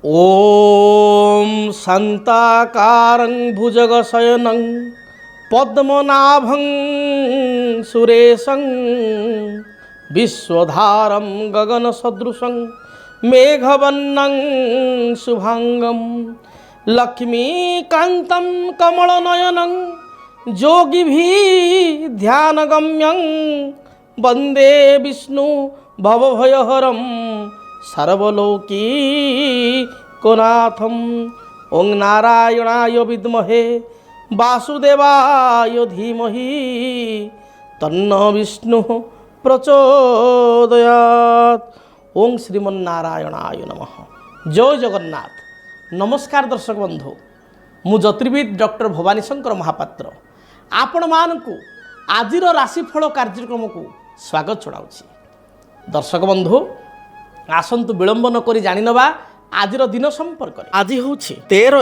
ओम शांताकारं भुजगशयनं पद्मनाभं सुरेशं विश्वधारं गगनसदृशं मेघवर्णं शुभांगं लक्ष्मीकान्तं कमलनयनं योगिभिः ध्यानगम्यं वन्दे विष्णु भवभयहरं सर्वलोकीकनाथं। ओं नारायणाय विद्महे वासुदेवाय धीमहि तन्नो विष्णु प्रचोदयात्। ओं श्रीमन्नारायणाय नमः। जय जगन्नाथ। नमस्कार दर्शक बंधु, मु ज्योतिर्विद डॉक्टर भवानी शंकर महापात्र आपण मानकु आजिर राशिफल कार्यक्रम को स्वागत जनाउछि। दर्शक बंधु आसंतु विलंब न करी जानि नबा आजिर दिन संपर्क। आज हूँ 13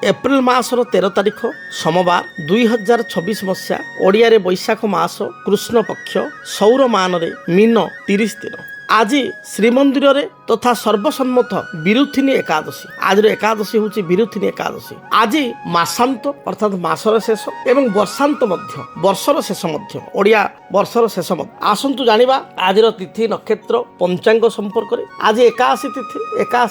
एप्रिल मासर 13 तारिख सोमवार 2026 मसीहा ओडिया रे बैशाख मास कृष्ण पक्ष सौर मान रे मीन 30 दिन। आज श्रीमंदिर रे तथा सर्वसम्मत विरुथिनी एकादशी। आज एकादशी हूँ विरुथिनी एकादशी। आज मासांत अर्थात मासर शेष एवं वर्षांत मध्य वर्षर शेष मध्य ओडिया वर्षर शेष मध्य। आसंतु जानिबा आज तिथि नक्षत्र पंचांग संपर्क रे। आज एकादशी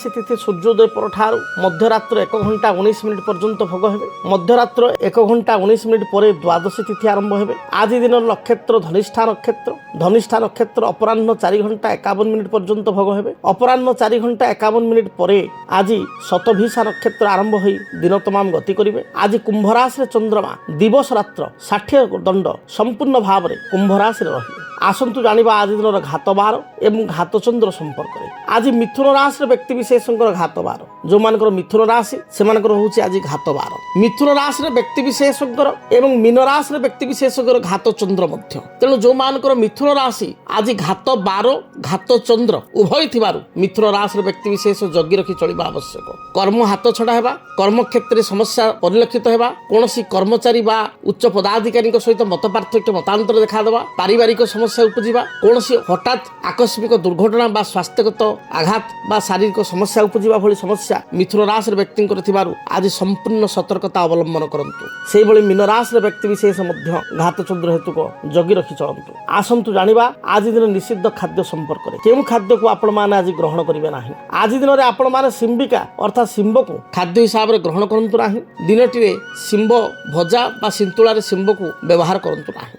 तिथि सूर्योदय परठारु मध्यरात्र 1 घंटा 19 मिनिट पर्यंत भोग हेबे। मध्यरात्र 1 घंटा 19 मिनिट परे द्वादशी तिथि आरंभ हेबे। आज दिन नक्षत्र धनिष्ठा नक्षत्र अपराह्न 4 घंटा 51 मिनिट पर्यंत भोग हेबे। अपराह्न 4 घंटा 51 मिनिट परे आज शतभिषा नक्षत्र आरंभ होई दिन तमाम गति करिवे। आज कुंभ राशि रे चंद्रमा दिवस रात्र 60 दंड संपूर्ण भाव रे कुंभ राशि रे रहिबे। आसंतु जानिबा आज दिन घात बार एवं घात चंद्र संपर्क रे। आज मिथुन राशि रे व्यक्ति विशेषकर घात बार जो मानकर मिथुन राशि सेमानकर होउची आज घात बार। मिथुन राशि रे व्यक्ति विशेषकर एवं मीन राशि रे व्यक्ति विशेषकर घात चंद्र मध्य। तेणु जो मानकर मिथुन राशि आज घात बार घात चंद्र उभय थिबारु मिथुन राशि रे व्यक्ति विशेष जगी रखी चलिबा आवश्यक। कर्म हाथ छड़ा हेबा, कर्म क्षेत्र समस्या परिलक्षित हेबा, कोनोसी कर्मचारी बा उच्च पदाधिकारी सहित मत पार्थक्य मतांतर देखा देबा, पारिवारिक समस्या उपजिबा, कोनोसी हठात आकस्मिक दुर्घटना बा स्वास्थ्यगत आघात बा शारीरिक समस्या उपजिबा भली समस्या मिथुन राशि रे व्यक्ति थिबारु आज संपूर्ण सतर्कता अवलंबन करंतु। सेहि भली मीन राशि रे व्यक्ति विशेष मध्य घात चंद्र हेतुक जगी रखी चलंतु। आसंतु जानिबा आज दिन निषिद्ध खाद्य संपर्क रे। केउ खाद्य को आपण माने आज ग्रहण करिवे नाही। आज दिन रे आपण माने सिंबिका अर्थात सिंब को खाद्य हिसाब रे ग्रहण करंतु नाही। दिनटी रे सिंब भजा बा सिंतुळा रे सिंब को व्यवहार करंतु नाही।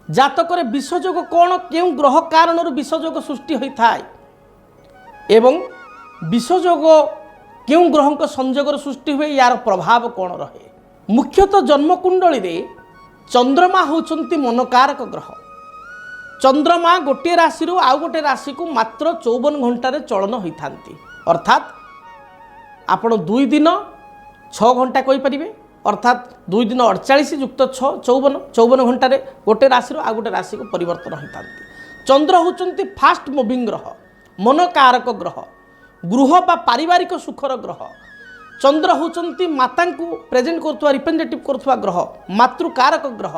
जातक रे विषयोग कौन केउ ग्रह कारण विषयोग सृष्टि होता है एवं विषयोग केउ ग्रह संयोग सृष्टि हुए यार प्रभाव कौन रहे। मुख्यतः जन्मकुंडली रे चंद्रमा होउचंती मनकारक ग्रह। चंद्रमा गोटे राशि रु आउ गोटे राशि को मात्र 54 घंटार चलन होता अर्थात आपण 2 दिन 6 घंटा कहि परिबे अर्थात 2 दिन 48 युक्त 6 54 घंटे गोटे राशि आउ गोटे राशि को परिवर्तन होता। चंद्र होचंती फास्ट मुविंग ग्रह, मनकारक ग्रह, गृह बा पारिवारिक सुखर ग्रह। चंद्र होचंती माता को प्रेजेंट करथुवा रिप्रेजेंटेटिव करथुवा ग्रह, मातृकारक ग्रह।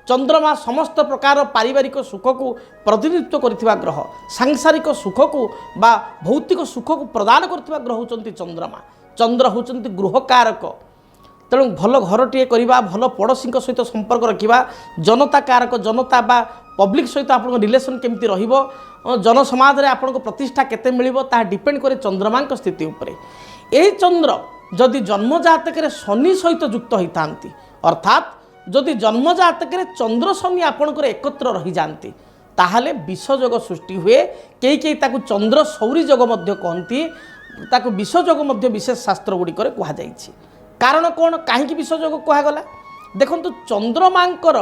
चंद्रमा समस्त प्रकार पारिवारिक सुख को प्रतिनिधित्व करथिवा ग्रह, सांसारिक सुख को बा भौतिक सुख को प्रदान करथिवा ग्रह होचंती चंद्रमा। चंद्र होचंती गृहकारक। तेणु भल घरटे करवा, भल पड़ोशी सहित संपर्क रखा, जनता कारक जनता बा पब्लिक सहित आप रिलेसन केमती रहिबो, जन समाज रे आपनको प्रतिष्ठा केते मिलिबो ता डिपेंड करे चंद्रमा स्थिति उपरे। एही चंद्र जदि जन्म जातक रे शनि सहित युक्त होइतांती अर्थात जदि जन्म जातक रे चंद्र शनि आपणकर एकत्र रही जांती ताहाले विषयोग सृष्टि हुए। कई ताकू चंद्र सौरी योग मध्य कहती, ताकू विषयोग मध्य विशेष शास्त्र गुड़िकर कह जाइछि। कारण कौन कहीं विषयोग कहगला देखु चंद्रमांकर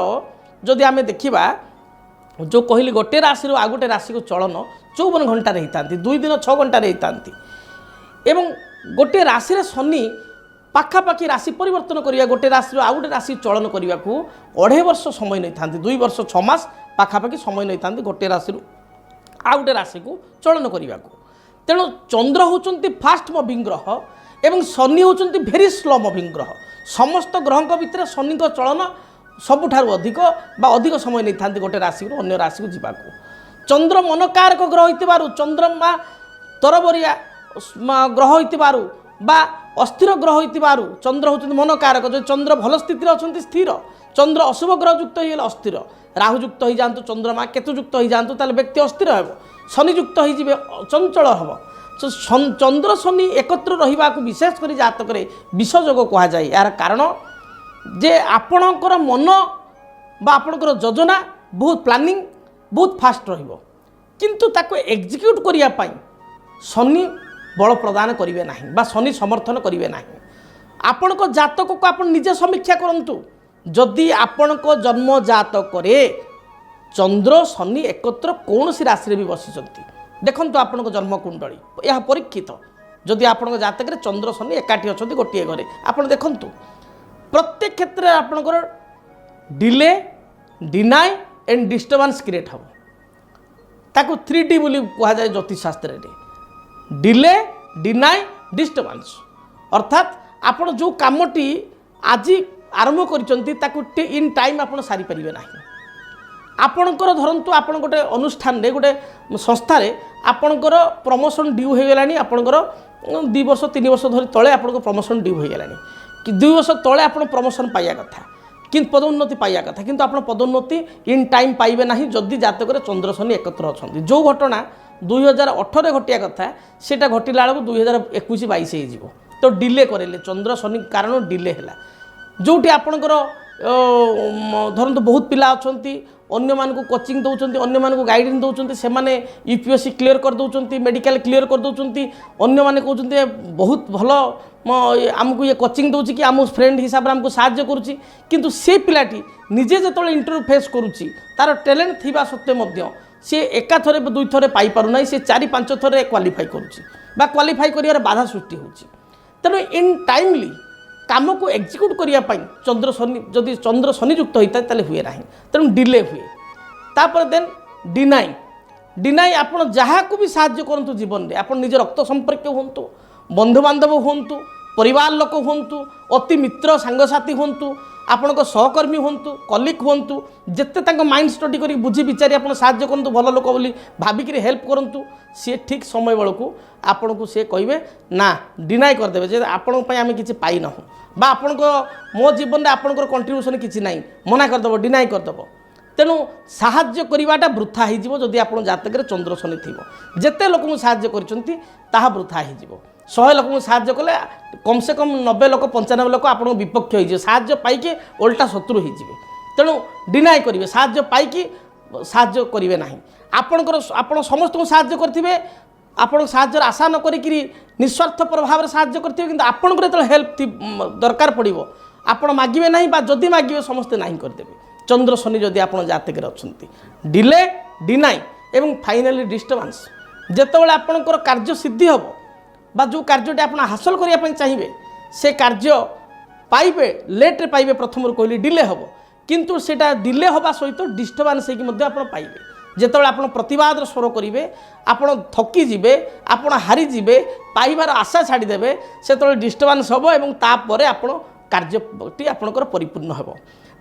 जदि आम देखा जो कहली गोटे राशि आ गोटे राशि को चलन 54 घंटे होता, 2 दिन 6 घंटे होता एवं गोटे राशि शनि पाखापाखि राशि परिवर्तन करिया गोटे राशि आ गोटे राशि चलन करने को 2.5 वर्ष समय नहीं था, 2 वर्ष 6 मास पाखापाखि समय नहीं था गोटे राशि आ गोटे राशि को चलन करने को। तेणु चंद्र होचंती फास्ट मुविंग ग्रह एवं शनि होचंती भेरी स्लो मुविंग ग्रह। समस्त ग्रह भितर शनि चलन सबुठारु अधिक बा अधिक समय नहीं था गोटे राशि अन्य राशि को जीवाक। चंद्र मनकारक ग्रह होइतिबारु चंद्रमा तरबरिया ग्रह होइतिबारु बा अस्थिर ग्रह होइतिबारु चंद्र होउछन्ति मनकारक जो चंद्र भल स्थिति अछन्ति स्थिर चंद्र अशुभ ग्रह युक्त होइले अस्थिर राहु युक्त होई जांतु चंद्रमा केतु युक्त होई जांतु ताले व्यक्ति अस्थिर हेबो शनि युक्त होई जिवे चंचल हेबो चंद्र शनि एकत्र रहिबा को विशेष करी जातक रे विषयोग कहा जाय यार कारण जे आपणकर मन बा आपणकर योजना बहुत प्लानिंग बहुत फास्ट रहिबो किंतु ताको एग्जीक्यूट करिया पई शनि बल प्रदान करिवे नाही बा शनि समर्थन करिवे नाही आपणको जातक को आपण निजे समीक्षा करंतु जदि आपणको जन्म जातक रे चंद्र शनि एकत्र कौन सी राशि रे भी बसिसंती देखंतु आपणको जन्म कुंडली यह परीक्षित जदि आपणको जातक रे चंद्र शनि एकाठी अछंती गोटिए घरे आपण देखंतु प्रत्येक क्षेत्र में आपणकर delay deny and disturbance create हम ताकू 3D बोली कहा जाए ज्योतिष शास्त्र रे डिले डिनाय डिस्टर्बेंस अर्थात आपण जो कामटी आज आरंभ करिसंती ताकू इन टाइम आपण सारी परिबे नाही आपणकर धरंतु आपण गोटे अनुष्ठान रे गोटे संस्था रे आपणकर प्रमोशन ड्यू हो गलानी आपणकर 2 वर्ष 3 वर्ष धरि तळे आपणकर प्रमोशन ड्यू हो गलानी कि 2 वर्ष तले आप प्रमोशन पाइया कथा कि पदोन्नति पाइया कथा किंतु आप पदोन्नति इन टाइम पाइबे नहीं जदि जातक चंद्र शनि एकत्र अच्छा जो घटना 2018 घटिया कथा सेटा घटिला बेलू 2021-22 हो तो डिले करेले चंद्र शनि कारण डिले है जोटी आपणकर धरतु बहुत पिला अच्छा अन्य मानक कोचिंग दौरान अन्य मानक गाइडेंस दौरान से मैंने यूपीएससी क्लीयर कर दौरान मेडिकल क्लीयर कर दौरान अन्य माने कहते बहुत भल आमको ये कोचिंग दूसरी कि आम फ्रेंड हिसाब से आमको साहाय्य करुच्ची किंतु से पिलाटी निजे जो इंटरव्यू फेस करुच्ची तार टैलेंट थिबा सत्वे सी एका थरे दुई थरे पाई पारुना सी 4-5 थरे क्वालिफाई करुच्ची बा क्वालिफाई करियार बाधा सृष्टि होची तेणु इन टाइमली काम को एक्जिक्यूट करने चंद्र शनि जदि चंद्र शनि युक्त होता है हुए ना तेणु डिले हुए तापर देन डिनाई डिनाई आपड़ जहाँ को भी साहाय्य करूँ जीवन में आप निज रक्त संपर्क हूँ बंधु बांधव हूँ परिवार लोक हूँ अति मित्र सांगसाथी हूँ आपण सहकर्मी हूँ कलिग हूँ जिते माइंड स्टडी कर बुझी विचारी आप साहाय्य करूँ भल लोक बोली भाविक हेल्प करूँ सी ठीक समय बेलू आपण को सी कहे ना डिनाई करदे जे आपण आम कि पाई ना बा आपण मो जीवन में आपंकर कंट्रीब्यूशन किसी ना मना करदेव डिनाई करदेव तेणु साहाय्य करवाटा वृथा होदी आप जातक चंद्र शनि थी जिते लोक साहाय्य कर वृथा हो 100 लोक साहाय्य कले कम से कम 90 लोक 95 लोक आप विपक्ष हो साहाय्य पाई ओल्टा शत्रु हो तेणु डिनाई करेंगे साहाय्य पाई साहाय्य करेंगे ना आपणकर आप समस्त साहाय्य करेंगे आपण साहाय्य आशा न करी निस्वार्थपर भाव साहाय्य करेंगे कि आपंकर जो हेल्प दरकार पड़ो आप मागे ना जदि मागे समस्ते ना करदेवे चंद्र शनि जदि आप जातक अच्छा डिले डिनाई एवं फाइनाली डिस्टर्बेंस जितेबाला आपंकर कार्य सिद्धि हम बा जो कार्योटी आप हासिल करने चाहिए से कार्य पाइबे लेट्रे पाइबे प्रथम कहली डिले हम किंतु सेटा डिले हवा सहित डिस्टर्बेंस होकर पाइबे जितेबाला आप प्रतिवाद स्वर करेंगे आप थकी जीवे आप हारी जीवे पाइबार आशा छाड़देवे से डिस्टर्बेंस हम और तापर आप कार्यटी आपणकर परिपूर्ण हो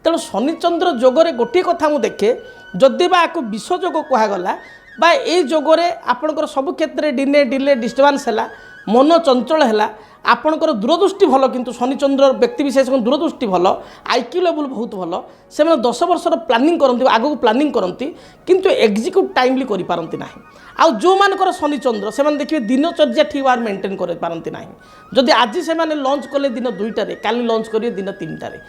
तेणु शनिचंद्र जोगरे गोटे कथा मुझे देखे जदि बा विषयोग कहगला बा ये जोगरे आपणकर सब क्षेत्र में डिले डिले डिस्टर्बेंस है मन चंचल है आपणकर दूरदृष्टि भल किंतु शनिचंद्र व्यक्ति विशेष दूरदृष्टि भल आईक्यू लेवल बहुत भल से 10 वर्षर प्लानिंग करती आगू प्लानिंग करती किंतु एग्जीक्यूट टाइमली करपारती ना आउ जो मानकर शनिचंद्र से देखिए दिनचर्या ठीक भाव मेंटेन कर पारती ना जदि आज से लंच कले दिन 2टारे काली लंच करेंगे दिन 3टारे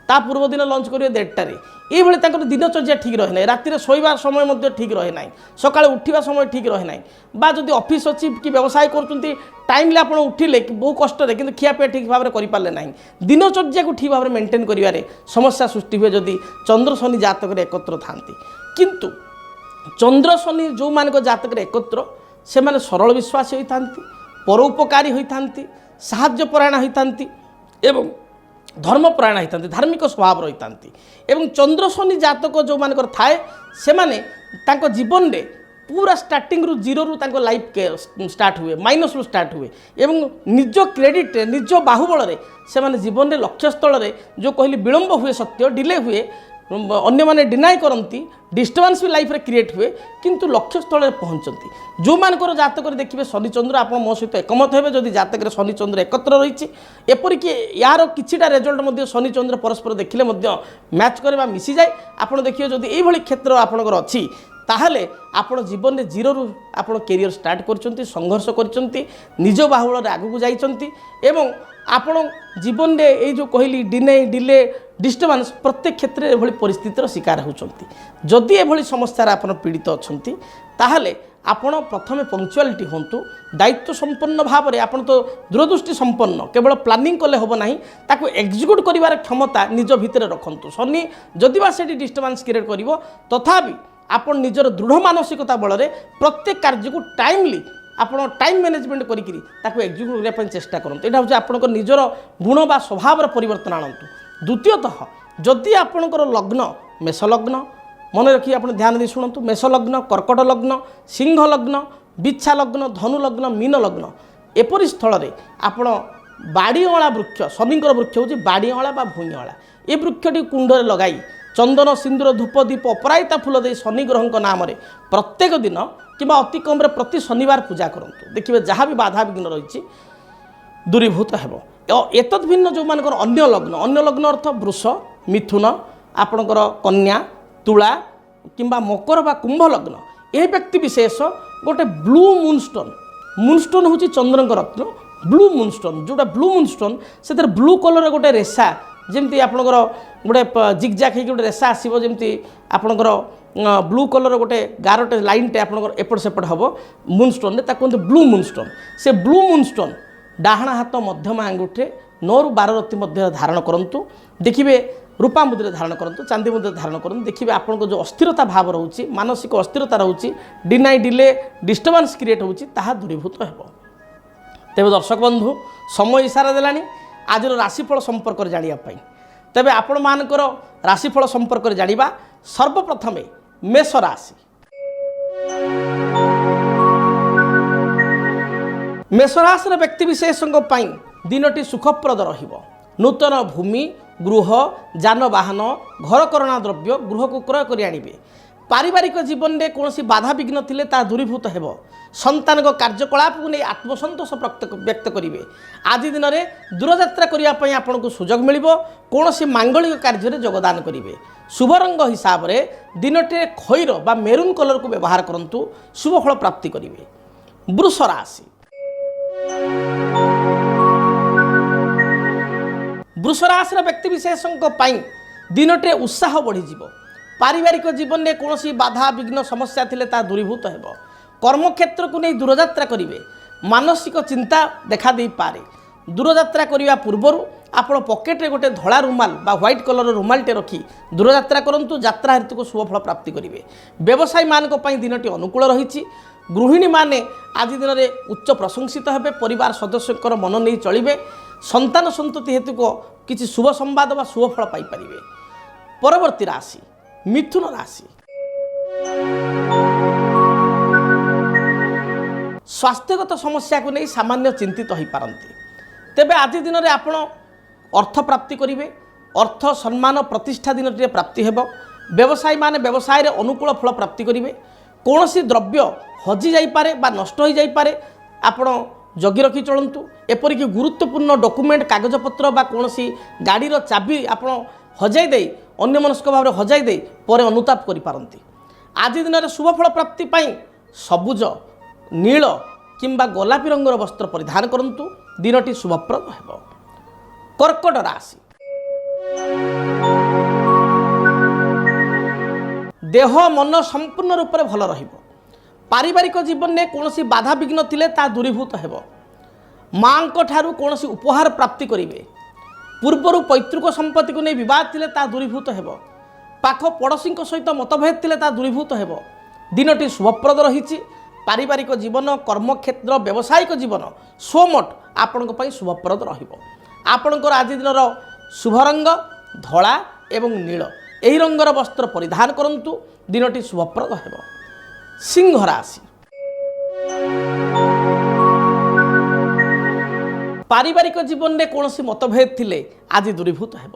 ता पूर्व दिन लंच करेंगे 1:30टारे ये दिनचर्या ठीक रहे ना रातिर शोवा समय ठीक रहे ना सकाଳେ उठा समय ठीक रहे ना बा जदि ऑफिस अच्छी कि व्यवसाय कर टाइमली आप उठिले बहुत कष्ट कि खियापिया ठीक भाव में करें ना दिनचर्या को ठीक भाव में मेंटेन करें समस्या सृष्टि हुए जदि चंद्र शनि जातक एकत्र था किंतु चंद्र शनि जो मान जातक एकत्र से माने सरल विश्वासी होता परोपकारी होता साहाय्यपरायण होता एवं धर्मपरायण होता धार्मिक स्वभाव रही था एवं चंद्र शनि जातक जो मानकर थाए से माने जीवन में पूरा स्टार्टिंग रु जीरो रु लाइफ स्टार्ट हुए माइनस रु स्टार्ट हुए एवं निज क्रेडिट निज बाहुबल से माने जीवन में लक्ष्य स्थल जो कहली विलंब हुए सत्य डिले हुए अन्य डिनाई करती डिस्टर्बान्स भी लाइफ रे क्रिएट हुए किंतु लक्ष्य स्थल पहुँचती जो मानकर जातक देखिए शनि चंद्र आप मो सहित एकमत हे जदि जातक शनि चंद्र एकत्र रही एपरिक यार किछिटा रेजल्ट शनि चंद्र परस्पर देखिले मैच करवा मिसी जाए आप देखिए जदि ये क्षेत्र आपंकर अच्छी ताहले आपण जीवन में जीरो रु आपण कैरियर स्टार्ट करचंती संघर्ष करचंती निज बाहुल आगू जाइचंती एवं आपण जीवन में ये जो कहली डिले डिस्टर्बान्स प्रत्येक क्षेत्र में एभली परिस्थितिर शिकार होचंती जदि एभली समस्या आपण पीड़ित अछंती ताहले आपण प्रथमे पंक्चुआलिटी होंतु दायित्व संपन्न भाव में आपण तो दूरदृष्टि संपन्न केवल प्लानिंग कले होब नाही ताकू एग्जीक्यूट करिवार क्षमता निज भितर रखंतु शनि जदिबा सेठी डिस्टर्बान्स क्रिएट करिवो तथापि आपण निजर दृढ़ मानसिकता बल प्रत्येक कार्य को टाइमली आपण टाइम मैनेजमेंट करिकरी ताकू एग्जीक्यूट करने चेष्टा करते यहाँ हूँ आपंकर निजर गुण बा स्वभाव परिवर्तन आणतु द्वितीयतः जदि आपणकर लग्न मेष लग्न मन रखी आप ध्यान दे शुणु मेष लग्न कर्कट लग्न सिंह लग्न बिच्छा लग्न धनु लग्न मीन लग्न एपरी स्थल में आपण बाड़ीअला वृक्ष शनिकर वृक्ष हूँ बाड़ीअला बा भूईअला ये वृक्षटी कुंडे लगाई चंदन सिंदूर धूप दीप अपराजिता फूल दे शनि ग्रह नाम प्रत्येक दिन कि अति कम प्रति शनिवार पूजा करूँ देखिए जहाँ भी बाधा विघ्न रही दूरीभूत हो एतद् भिन्न जो मानकर अन्य लग्न अर्थ वृष मिथुन आपणकर कन्या तुला किंबा मकर बा कुंभ लग्न यह व्यक्ति विशेष गोटे ब्लू मूनस्टोन हूँ चंद्रन रत्न ब्लू मूनस्टोन जोटा ब्लू मूनस्टोन से ब्लू कलर गोटे रेसा जमती आपणकर गोटे जिगजाक हो गोटे रेसा आसो जमी आपणकर ब्लू कलर गोटे गारटे लाइनटे आपणकर एपट सेपट हम मूनस्टोन कहते ब्लू मूनस्टोन से ब्लू मूनस्टोन डाहाण हाथ मध्यम आंगुठे 9 ରୁ 12 रत्ती मध्य धारण करूँ देखिए रूपा मुद्रा धारण करूँ चांदी मुद्रा धारण करूँ देखिए आपको जो अस्थिरता भाव रोचे मानसिक अस्थिरता रोचे डिनाई डिले डिस्टर्बान्स क्रिएट होता दूरीभूत हो तेज दर्शक बंधु समय इशारा देलानी आज राशिफल संपर्क जानापी तेज आपण मानकर राशिफल संपर्क जाना सर्वप्रथम मेष राशि मेष राशि व्यक्ति विशेषों दिनटी सुखप्रद रहिबो नूतन भूमि गृह जानवाहन घरकरणा द्रव्य गृह को क्रय कर आनिबे पारिवारिक जीवन में कौन बाधा विघ्न थिले ता दूरीभूत हेबो संतान कार्यकलाप को नहीं आत्मसंतोष व्यक्त करेंगे आज दिन में दूरयात्रा करने आपको सुजोग मिल कौन मांगलिक कार्य योगदान करेंगे शुभ रंग हिसाब से दिनटे खैर बा मेरून कलर को व्यवहार करूँ शुभ फल प्राप्ति करेंगे वृष राशि वृष राशि व्यक्ति विशेषों दिनटे उत्साह बढ़ीज पारिवारिक जीवन में कौन बाधा विघ्न समस्या थिले ता दूरीभूत हेबो कर्मक्षेत्र को नहीं दूरयात्रा करेंगे मानसिक चिंता देखा दे पारे दूरयात्रा करने पूर्वर आप पकेट्रे गोटे धला रुमाल बा व्हाइट कलर रुमालटे रखी दूरयात्रा करूँ यात्रा हेतु को शुभ फल प्राप्ति करेंगे व्यवसायी मानी दिनटी अनुकूल रही गृहिणी माने आज दिन में उच्च प्रशंसित हेबे परिवार सदस्यों मन नहीं चलिए संतान संतति हेतु को किसी शुभ संवाद बा शुभ फल पाइपर परवर्ती राशि मिथुन राशि स्वास्थ्यगत समस्या को नहीं सामान्य चिंतित हो पारती तेबे आज दिन में आपण अर्थ प्राप्ति करेंगे अर्थ सम्मान प्रतिष्ठा दिन प्राप्ति हेब व्यवसायी माने व्यवसाय अनुकूल फल प्राप्ति करेंगे कौन सी द्रव्य हजि जाइपारे बा नष्ट हो जाइपारे आपण जगी रखी चलतु एपरिक गुरुत्वपूर्ण डॉक्यूमेंट कागजपत्र बा कौन सी गाड़ीर चाबी आप हजाई दे अन्य मनस्क भाव में हजाई दे पर अनुताप करिपारंती आज दिन में शुभफल प्राप्ति सबुज नील किंबा गोलापी रंगर वस्त्र परिधान करंतु दिनटी शुभप्रद हेब कर्कट राशि देह मन संपूर्ण रूप से भल रहिबो पारिवारिक जीवन में कौन बाधा विघ्न थिले ता दूरीभूत हेब माँ ठारू कौन उपहार प्राप्ति करेंगे पूर्वर पैतृक संपत्ति को नहीं बद थिले ता दूरीभूत हेब पाख पड़ोशी सहित मतभेद थिले ता दूरीभूत हेब दिनटी शुभप्रद रही पारिवारिक जीवन कर्मक्षेत्र व्यावसायिक जीवन स्वमट आपण शुभप्रद आपणकर आज दिन शुभ रंग धला एवं नील यही रंगर वस्त्र परिधान करंतु दिनटी शुभप्रद हेब सिंह राशि पारिवारिक जीवन में कौन मतभेद थिले आज दूरीभूत हेब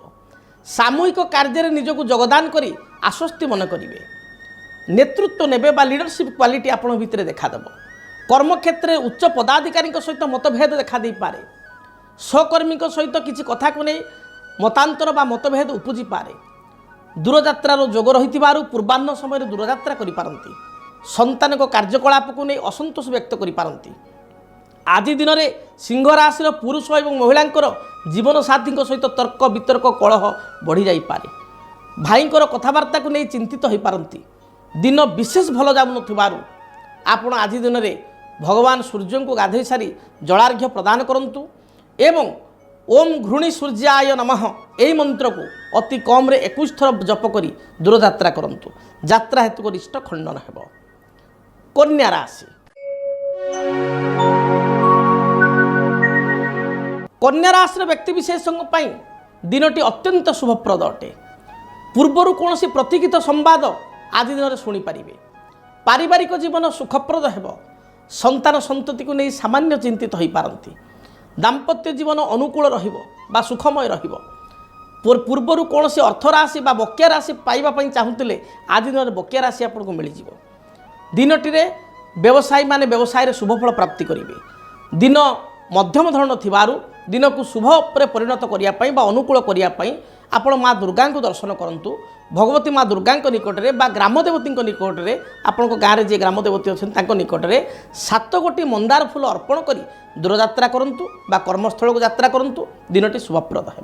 सामूहिक कार्य निजक योगदान करी आश्वस्ति मन करेंगे नेतृत्व नेबे बा लीडरशिप क्वालिटी आपण भितर देखादेव कर्मक्षेत्र में उच्च पदाधिकारी सहित मतभेद देखा दे पारे सहकर्मी सहित किसी कथा को नहीं मतांतर बा मतभेद उपजी पारे दूरयात्रार जोग रही पूर्वाह्न समय दूरयात्रा करिपारंती संतान कार्यकलाप को नहीं असंतोष व्यक्त करिपारंती आज दिन में सिंह राशि पुरुष और महिला जीवन साथी सहित तर्क वितर्क कलह बढ़ी जापे भाईंकर कथबार्ता को नहीं चिंतित हो पारती दिन विशेष भल जाऊन आपण आज दिन में भगवान सूर्य को गाधोई सारी जलार्घ्य प्रदान करंतु एवं ओम घृणी सूर्याय नमः यही मंत्र को अति कम 21 थर जप करी दूरयात्रा करंतु यात्रा हेतु रिष्ट खंडन हेब। कन्या राशि कन्या राशि व्यक्ति विशेष दिनटी अत्यंत शुभप्रद अटे पूर्वर कौन प्रतीकित संवाद आज दिन में शुणिपारे पारिवारिक जीवन सुखप्रद हेब संतान संतति को नहीं सामान्य चिंतित हो पारती दाम्पत्य जीवन अनुकूल रहा सुखमय पूर्वर कौन अर्थ राशि बकेया राशि पाइबापी चाहूले आज दिन में बकेया राशि आपको मिल दिनटी व्यवसायी माने व्यवसाय शुभफल प्राप्ति करेंगे दिन मध्यम धरण थिबारु दिन को शुभ पर परिणत करने अनुकूल करने आपण माँ दुर्गा को दर्शन करूँ भगवती माँ दुर्गा निकट में ग्रामदेवती निकट में आपण गाँव में जी ग्रामदेवती अच्छा निकट में 7 गोटी मंदार फूल अर्पण कर दूरयात्रा करूँ कर्मस्थल को यात्रा करूँ दिनटी शुभप्रद है।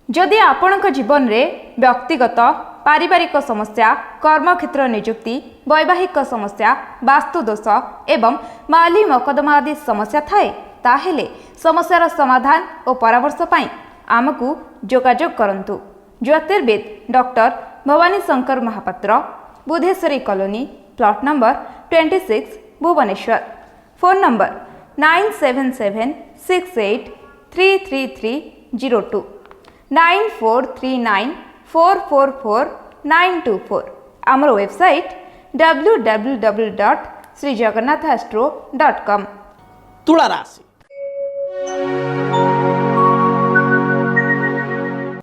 जदि आपणक जीवन में व्यक्तिगत पारिवारिक समस्या कर्मक्षेत्र नियुक्ति वैवाहिक समस्या वास्तुदोष एवं माली मकदमा आदि समस्या थाए ताहेले समस्यार समाधान और परामर्श पाई आमको जोगाजोग करंतु। ज्योतिर्विद doctor Bhabani Shankar Mahapatra Budheswari colony plot number 26 Bhubaneswar phone number 9776833302 9439444924 आमर वेबसाइट www.srijagannathastro.com। तुला राशि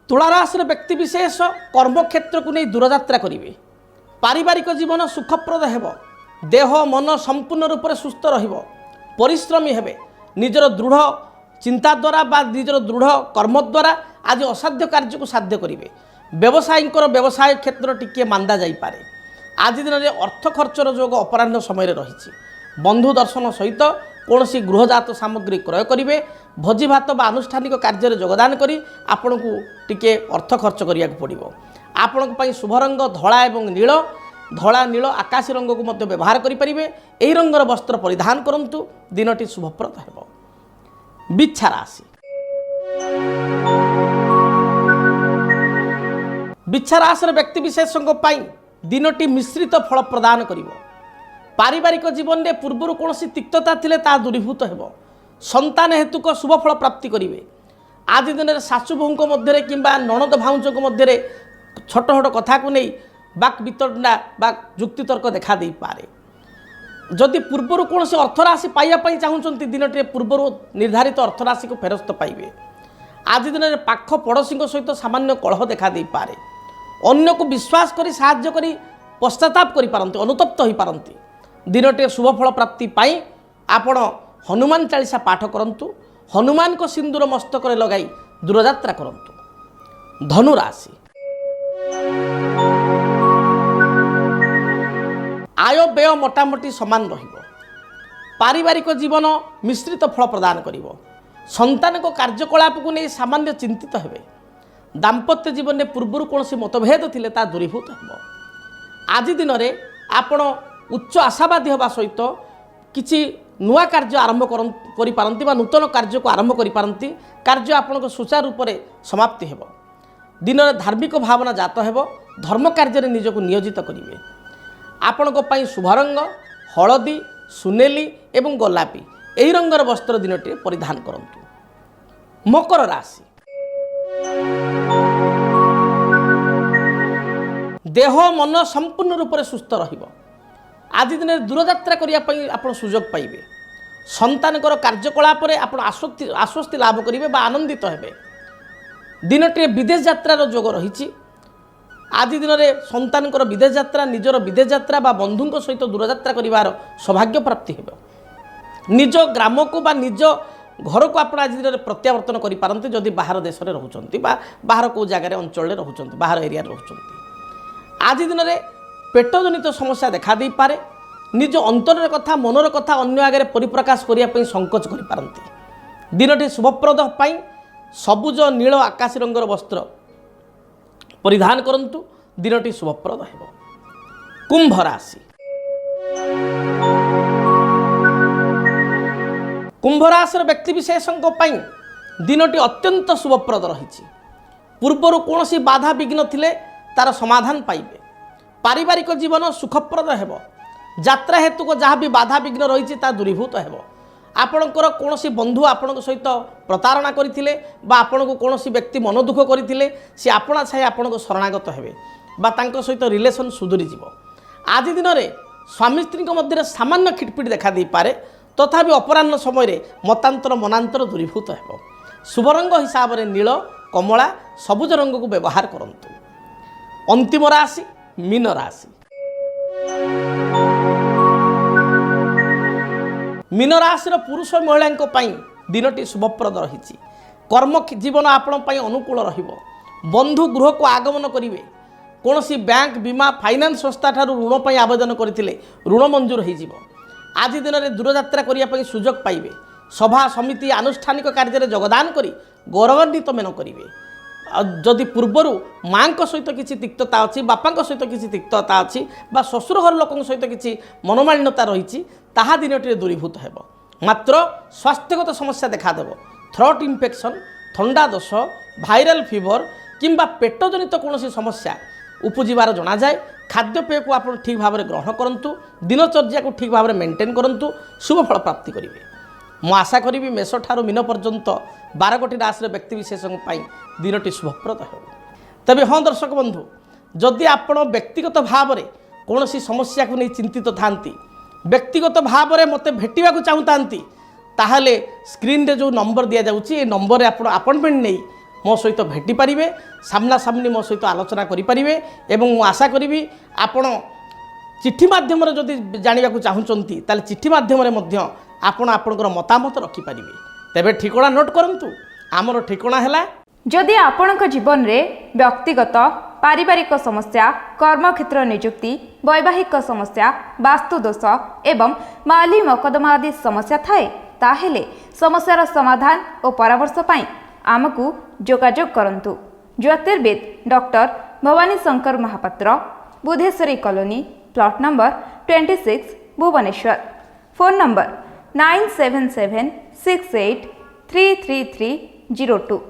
तुला राशि व्यक्ति विशेष कर्मक्षेत्र को नहीं दूरयात्रा करेंगे पारिवारिक जीवन सुखप्रद हेब देह मन संपूर्ण रूप से सुस्थ रहिबो परिश्रमी हेबे निजर दृढ़ चिंता द्वारा बा निजर दृढ़ कर्म द्वारा आज असाध्य कार्य को साध्य करेंगे व्यवसायी व्यवसाय क्षेत्र टिके मांदा जाइपारे आज दिन में अर्थ खर्चर जोग अपराह्न समय रही बंधु दर्शन सहित कौन गृहजात सामग्री क्रय करेंगे भोजी भात बा आनुष्ठानिक कार्य योगदान करी आपण को टिके अर्थ खर्च करिया पड़ो आपण शुभ रंग धला एवं नील धला नील आकाशी रंग को मध्य व्यवहार करेंगे यही रंगर वस्त्र परिधान करंतु दिनटी शुभप्रद हेब। बिच्छा राशि बिच्छा राशि व्यक्ति विशेष दिनटी मिश्रित फल प्रदान करिवो पारिवारिक जीवन में पूर्वर कौन तिक्तता थिले ता दूरीभूत हेब संतान हेतुक शुभफल प्राप्ति करेंगे आज दिन में शाशु बोहू मध्य कि नणद भाउज मध्य छोट छोट कथा को नहीं बाक वितंडा बा जुक्तितर्क देखा दे पारे जदि पूर्वर कौन अर्थराशि पाइबापी चाहूँगी दिनटी पूर्वर निर्धारित अर्थराशि को फेरस्त पाइबे आज दिन में पाख पड़ोशी सहित सामान्य कलह देखा दे पारे अन्य को विश्वास करी साहाय्य करी पश्चाताप करि पारंती अनुतप्त हो पारंती दिनटे शुभफल प्राप्ति पाई आपण हनुमान चालीसा पाठ करंतु हनुमान को सिंदूर मस्तक लगाई दूरयात्रा करंतु। धनु राशि आय व्यय मोटामोटी समान रहिबो पारिवारिक जीवन मिश्रित फल प्रदान करिवो संतान को कार्यकलाप को नहीं सामान्य चिंतित हेबे दाम्पत्य जीवन में पूर्वर कौन मतभेद थिले ता दूरीभूत हेब आज दिन में आपण उच्च आशावादी होगा सहित किसी नुआ कार्य आरंभ करिपारंती बा नूतन कार्य को आरंभ करिपारंती कार्य आपन सुचारू रूप से समाप्ति हेब दिन में धार्मिक भावना जात हेब धर्म कार्य निजक नियोजित करेंगे आपण शुभ रंग हलदी सुनेली एवं गोलापी यही रंगर वस्त्र दिनटी परिधान करंतु। मकर राशि देह मन संपूर्ण रूप से सुस्थ रहिबो आज दिन दूरयात्रा करने आप सुजोग पाइबे संतान कार्यकलाप आश्वस्ति लाभ करेंगे बा आनंदित हेबे दिनटी विदेश यात्रार जोग रही। आज दिन में सन्तानकर विदेश यात्रा निजर विदेश यात्रा बा बंधु सहित दूरयात्रा कर सौभाग्य प्राप्ति हो। निज ग्राम को बा निज घर को आप आज दिन में प्रत्यावर्तन करें जदि बाहर देश में रोच बाहर कौ जगार अंचल रोच बाहर एरिया रोच। आज दिन में पेटजनित समस्या देखा दे पारे। निज अंतर कथा मनर कथा अन्य आगे परिप्रकाश करने संकोच करें। दिनटी शुभप्रद सबुज नील आकाश रंगर वस्त्र परिधान करंतु। दिनटी शुभप्रद हेबो। कुंभ राशि। कुंभ राशि व्यक्ति विशेषों दिनटी अत्यंत शुभप्रद रही। पूर्वर कौन बाधा विघ्न थिले तार समाधान पाइबे। पारिवारिक जीवन सुखप्रद हेबो। यात्रा हेतु को जहाँ भी बाधा विघ्न रही दूरीभूत हेबो। आपणकर कौन बंधु आपण सहित प्रतारणा करथिले बा आपण को कौन व्यक्ति मन दुख करथिले सी आपणा छाई आपण को शरणागत हेबे बा तांको सहित रिलेशन सुधुरी जीवो। आज दिन में स्वामी स्त्री मध्य सामान्य खिटपिट देखा दे पारे तथापि अपराह्न समय मतांतर मनांतर दूरीभूत हेबो। शुभ रंग हिसाब से नील कमला सबुज रंग को व्यवहार करंतु। अंतिम राशि मीन राशि। मीन राशि पुरुष महिला दिनटी शुभप्रद रही। कर्म जीवन आपण अनुकूल रहिबो। बंधु गृह को आगमन करेंगे। कौन बैंक बीमा फाइनान्स संस्था ठारू ऋण पर आवेदन करथिले ऋण मंजूर हो। आज दिन में दूरयात्रा करने सुजोग पाइबे। सभा समिति आनुष्ठानिक कार्य योगदान करी गौरवान्वित मेन करेंगे। जदि पूर्वर माँ सहित किसी तिक्तता अच्छी बापा सहित किसी तिक्तता अच्छी बा ससुर घर लोक सहित किसी मनोमालिन्यता रही ताहा दिनटी दूरीभूत हेब। मात्र स्वास्थ्यगत समस्या देखादेव। थ्रोट इन्फेक्शन थंडा दोष भाइराल फीवर किंबा पेटजनित कौन समस्या उपजीवार जना जाए। खाद्यपेय को आप ठीक भाव में ग्रहण करूँ। दिनचर्या को ठीक भाव में मेंटेन करूँ। शुभ फल प्राप्ति करेंगे। मु आशा करी मेष ठारू मीन पर्यंत 12 गोटी राशि व्यक्ति विशेषों दिनटी शुभप्रद हो। तबे हाँ दर्शक बंधु जदि आपण व्यक्तिगत भाव में कौन समस्या को नहीं चिंतित थांती व्यक्तिगत भाव में मत भेटा चाहूता ताहले स्क्रीन रे जो नंबर दि जाऊँगी नंबर आप अपॉइंटमेंट नहीं मो सहित भेटी पारिबे। सामना सामनी मो सहित आलोचना करें। एवं मु आशा करी आपण चिठी माध्यम जदि जानवा चाहूँगी ताले चिठी माध्यम आपण आपणकर मतामत रखिपारे। तेबे ठिकଣା नोट करंतु। आमर ठिकଣା है जदि आपणक जीवन में व्यक्तिगत पारिवारिक समस्या कर्मक्षेत्र नियुक्ति वैवाहिक समस्या वास्तुदोष एवं माली मकदमा आदि समस्या थाए ताहेले समस्यार समाधान और परामर्श पाई आमको जोगाजोग करंतु। ज्योतिर्विद doctor Bhabani Shankar Mahapatra Budheswari colony plot number 26 Bhubaneswar. Phone number 9776833302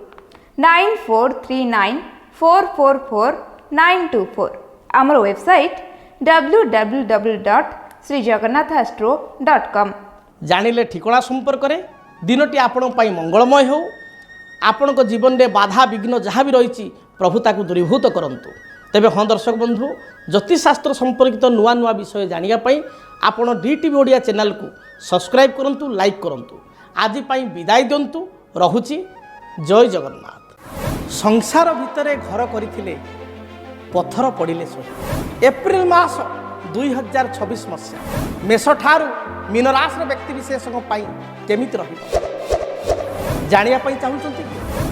9439444924। आमर वेबसाइट www.srijagannathastro.com। जानिले ठिकଣା संपर्क में दिनटी आपण मंगलमय हो। आपण जीवन में बाधा विघ्न जहाँ भी रही प्रभु ताकू दूरीभूत करंतु। तेबे हाँ दर्शक बंधु ज्योतिषशास्त्र संपर्कित नुआ नुआ विषय जानापी आपण DTV ओडिया चैनल को सब्सक्राइब करंतु लाइक करंतु। आज पाई विदाय दिंतु रहुची। जय जगन्नाथ। संसार भितर घर करथिले पत्थर पड़िले सो। एप्रिल मास 2026 मसीहा मेष ठारू मीन राशि व्यक्ति विशेषों केमिति रहिबो जानिया पई चाहूचंती।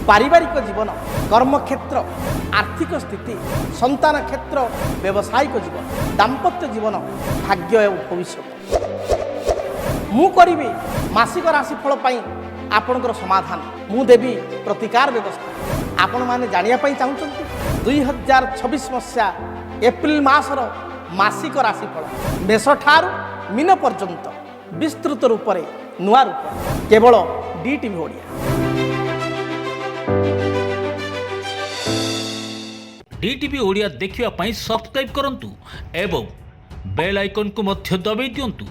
पारिवारिक जीवन कर्मक्षेत्र आर्थिक स्थिति संतान क्षेत्र व्यावसायिक जीवन दाम्पत्य जीवन भाग्य एवं भविष्य मु करी मासिक राशिफल आपणकर समाधान मु देवी प्रतिकार व्यवस्था आपण माने जानिया पई चाहूचंती। 2026 मसीहा एप्रिल मासर मासिक राशिफल मेष ठारू मीन पर्यंत विस्तृत रूप में नुआ रूप केवल DTV ओडिया। DTV ओडिया देखिवा पई सब्सक्राइब करंतु एवं बेल आइकन को मध्य दबाई दियंतु।